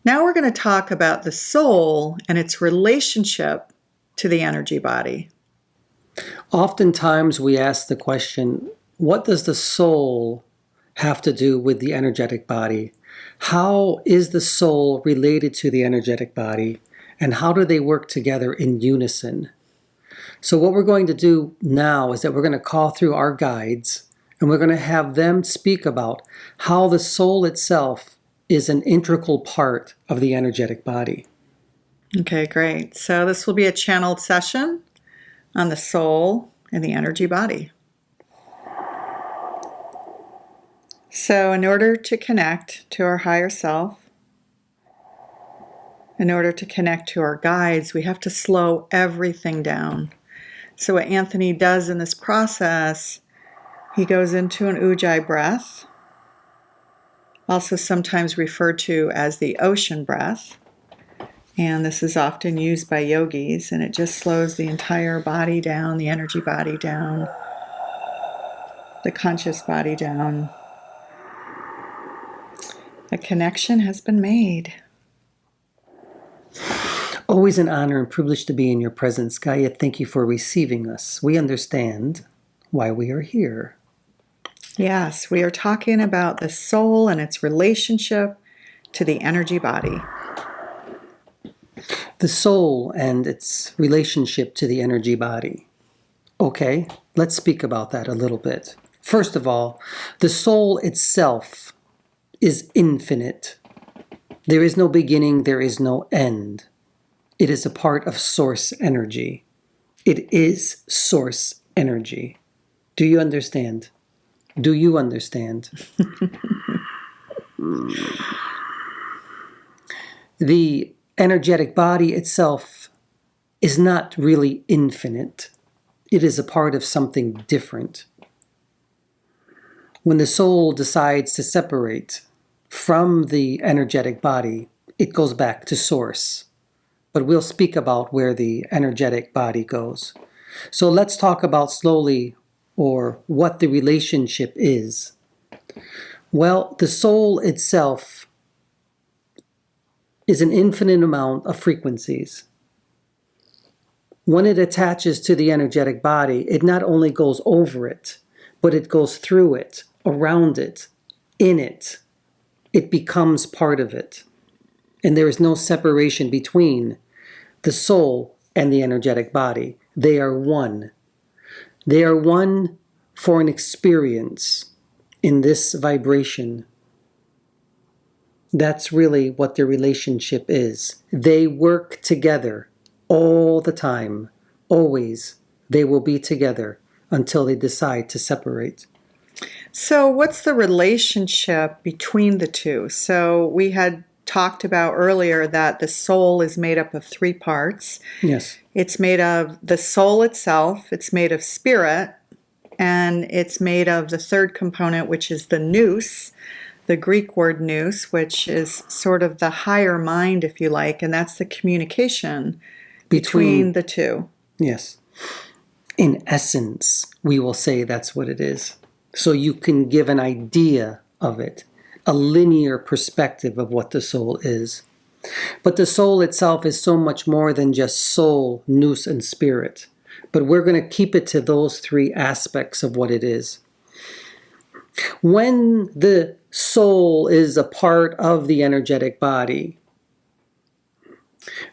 Now we're going to talk about the soul and its relationship to the energy body. Oftentimes we ask the question, what does the soul have to do with the energetic body? How is the soul related to the energetic body? And how do they work together in unison? So what we're going to do now is that we're going to call through our guides and we're going to have them speak about how the soul itself is an integral part of the energetic body. Okay, great. So this will be a channeled session on the soul and the energy body. So in order to connect to our higher self, in order to connect to our guides, we have to slow everything down. So what Anthony does in this process, he goes into an ujjayi breath, also sometimes referred to as the ocean breath. And this is often used by yogis, and it just slows the entire body down, the energy body down, the conscious body down. A connection has been made. Always an honor and privilege to be in your presence, Gaia. Thank you for receiving us. We understand why we are here. Yes, we are talking about the soul and its relationship to the energy body. The soul and its relationship to the energy body. Okay, let's speak about that a little bit. First of all, the soul itself is infinite. There is no beginning, there is no end. It is a part of source energy. It is source energy. Do you understand? Do you understand? The energetic body itself is not really infinite. It is a part of something different. When the soul decides to separate from the energetic body, it goes back to source. But we'll speak about where the energetic body goes. So let's talk about slowly or what the relationship is. Well, the soul itself is an infinite amount of frequencies. When it attaches to the energetic body, it not only goes over it, but it goes through it, around it, in it. It becomes part of it. And there is no separation between the soul and the energetic body. They are one. They are one for an experience in this vibration. That's really what their relationship is. They work together all the time. Always. They will be together until they decide to separate. So what's the relationship between the two? So we had talked about earlier that the soul is made up of three parts. Yes. It's made of the soul itself, it's made of spirit, and it's made of the third component, which is the nous, the Greek word nous, which is sort of the higher mind, if you like, and that's the communication between the two. Yes. In essence, we will say that's what it is. So you can give an idea of it, a linear perspective of what the soul is. But the soul itself is so much more than just soul, nous, and spirit. But we're going to keep it to those three aspects of what it is. When the soul is a part of the energetic body,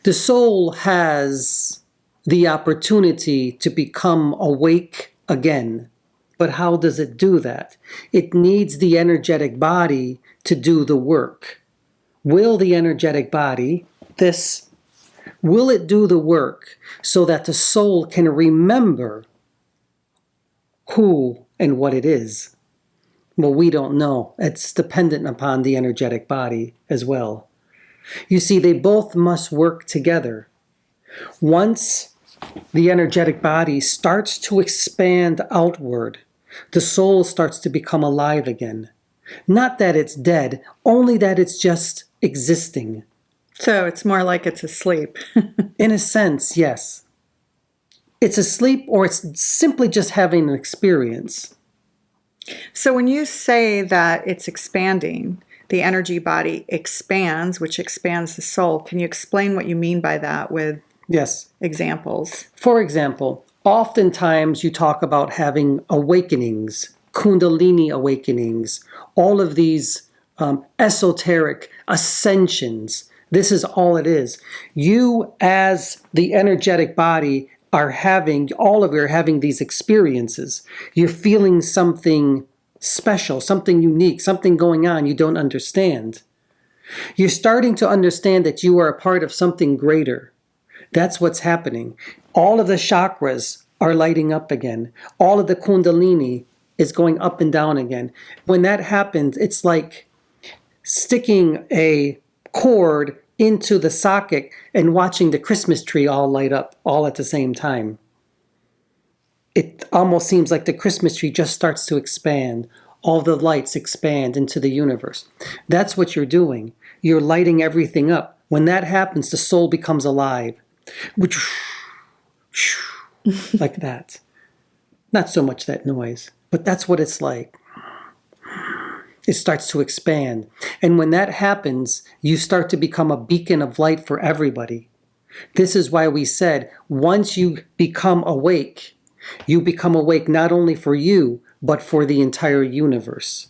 the soul has the opportunity to become awake again. But how does it do that? It needs the energetic body to do the work. Will the energetic body, will it do the work so that the soul can remember who and what it is? Well, we don't know. It's dependent upon the energetic body as well. You see, they both must work together. Once the energetic body starts to expand outward, the soul starts to become alive again. Not that it's dead, only that it's just existing. So it's more like it's asleep. In a sense, yes. It's asleep or it's simply just having an experience. So when you say that it's expanding, the energy body expands, which expands the soul. Can you explain what you mean by that with Yes. examples? For example, oftentimes you talk about having awakenings, Kundalini awakenings, all of these esoteric ascensions. This is all it is. You, as the energetic body, all of you are having these experiences. You're feeling something special, something unique, something going on you don't understand. You're starting to understand that you are a part of something greater. That's what's happening. All of the chakras are lighting up again. All of the Kundalini is going up and down again. When that happens, it's like sticking a cord into the socket and watching the Christmas tree all light up all at the same time. It almost seems like the Christmas tree just starts to expand. All the lights expand into the universe. That's what you're doing. You're lighting everything up. When that happens, the soul becomes alive. Like that. Not so much that noise, but that's what it's like. It starts to expand. And when that happens, you start to become a beacon of light for everybody. This is why we said, once you become awake not only for you, but for the entire universe.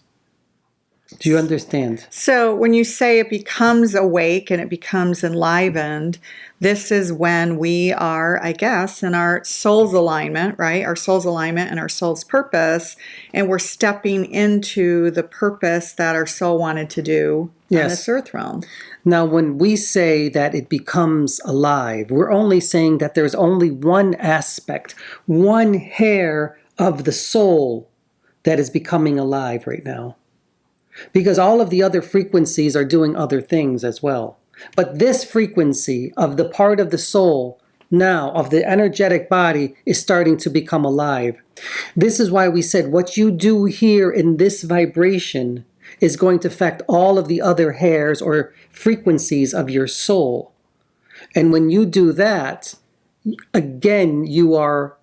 Do you understand? So when you say it becomes awake and it becomes enlivened, this is when we are, I guess, in our soul's alignment, right? Our soul's alignment and our soul's purpose, and we're stepping into the purpose that our soul wanted to do on this earth realm. Now, when we say that it becomes alive, we're only saying that there's only one aspect, one hair of the soul that is becoming alive right now. Because all of the other frequencies are doing other things as well. But this frequency of the part of the soul now, of the energetic body, is starting to become alive. This is why we said what you do here in this vibration is going to affect all of the other hairs or frequencies of your soul. And when you do that, again, you are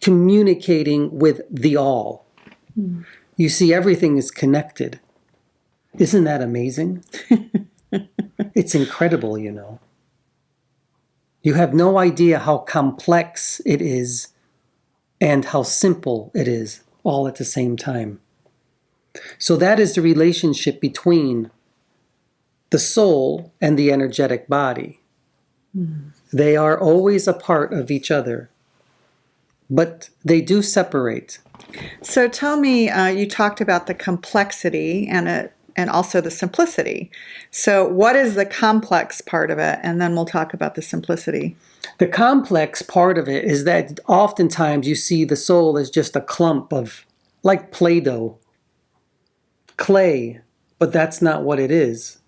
communicating with the all. You see, everything is connected. Isn't that amazing? It's incredible, you know. You have no idea how complex it is and how simple it is all at the same time. So that is the relationship between the soul and the energetic body. They are always a part of each other, but they do separate. So tell me, you talked about the complexity and also the simplicity. So what is the complex part of it? And then we'll talk about the simplicity. The complex part of it is that oftentimes you see the soul as just a clump of, like Play-Doh, clay, but that's not what it is.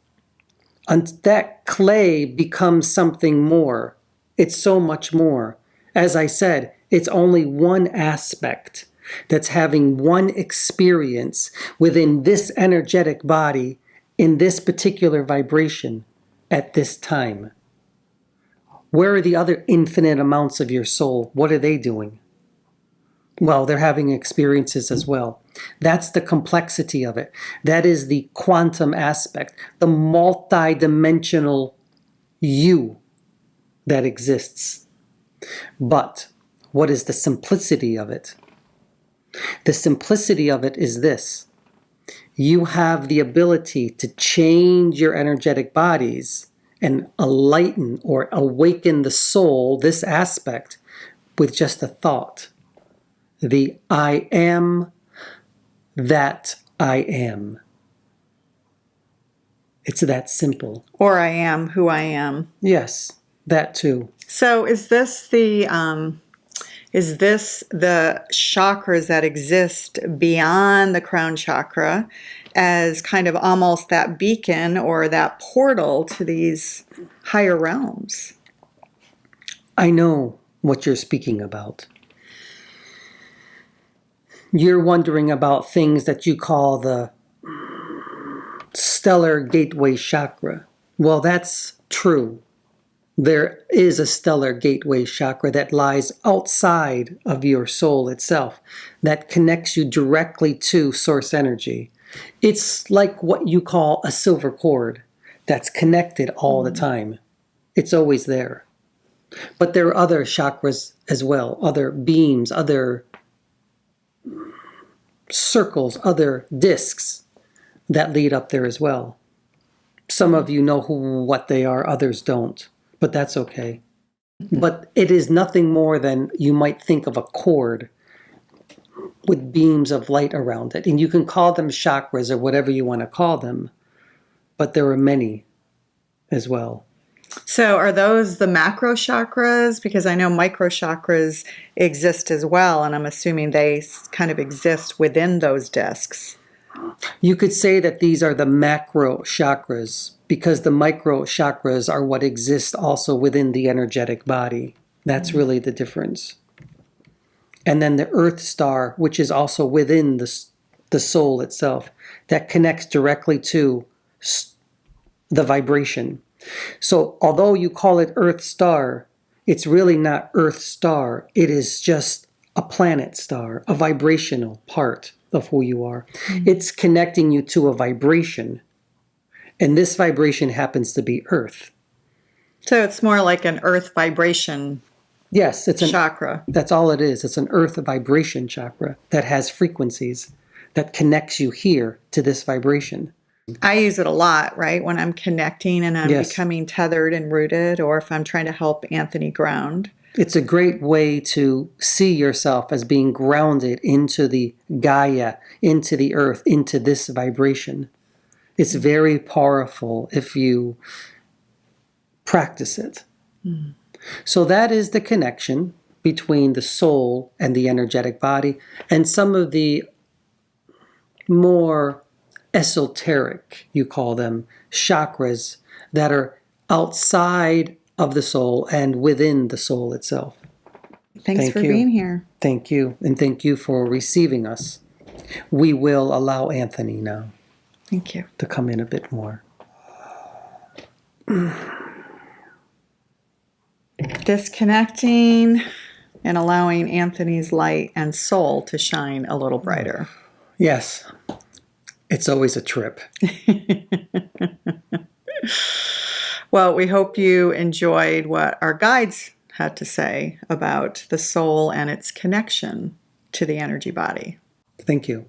And that clay becomes something more. It's so much more. As I said, it's only one aspect that's having one experience within this energetic body in this particular vibration at this time. Where are the other infinite amounts of your soul? What are they doing? Well, they're having experiences as well. That's the complexity of it. That is the quantum aspect, the multi-dimensional you that exists. But what is the simplicity of it? The simplicity of it is this. You have the ability to change your energetic bodies and enlighten or awaken the soul, this aspect, with just a thought. The I am that I am. It's that simple. Or I am who I am. Yes, that too. So is this the chakras that exist beyond the crown chakra as kind of almost that beacon or that portal to these higher realms? I know what you're speaking about. You're wondering about things that you call the stellar gateway chakra. Well, that's true. There is a stellar gateway chakra that lies outside of your soul itself, that connects you directly to source energy. It's like what you call a silver cord that's connected all the time. It's always there. But there are other chakras as well, other beams, other circles, other discs that lead up there as well. Some of you know what they are, others don't, but that's okay. But it is nothing more than you might think of a cord with beams of light around it. And you can call them chakras or whatever you want to call them, but there are many as well. So are those the macro chakras? Because I know micro chakras exist as well, and I'm assuming they kind of exist within those discs. You could say that these are the macro chakras because the micro chakras are what exist also within the energetic body. That's really the difference. And then the earth star, which is also within the soul itself, that connects directly to the vibration. So although you call it earth star, it's really not earth star. It is just a planet star, a vibrational part of who you are. It's connecting you to a vibration. And this vibration happens to be earth. So it's more like an earth vibration Yes, it's chakra. That's all it is. It's an earth vibration chakra that has frequencies that connects you here to this vibration. I use it a lot, right? When I'm connecting and I'm Yes. becoming tethered and rooted, or if I'm trying to help Anthony ground. It's a great way to see yourself as being grounded into the Gaia, into the earth, into this vibration. It's very powerful if you practice it. So that is the connection between the soul and the energetic body, and some of the more esoteric, you call them, chakras that are outside of the soul and within the soul itself. Thanks Thank for you. being here. Thank you, and thank you for receiving us. We will allow Anthony now Thank you. to come in a bit more. Disconnecting and allowing Anthony's light and soul to shine a little brighter. Yes, it's always a trip. Well, we hope you enjoyed what our guides had to say about the soul and its connection to the energy body. Thank you.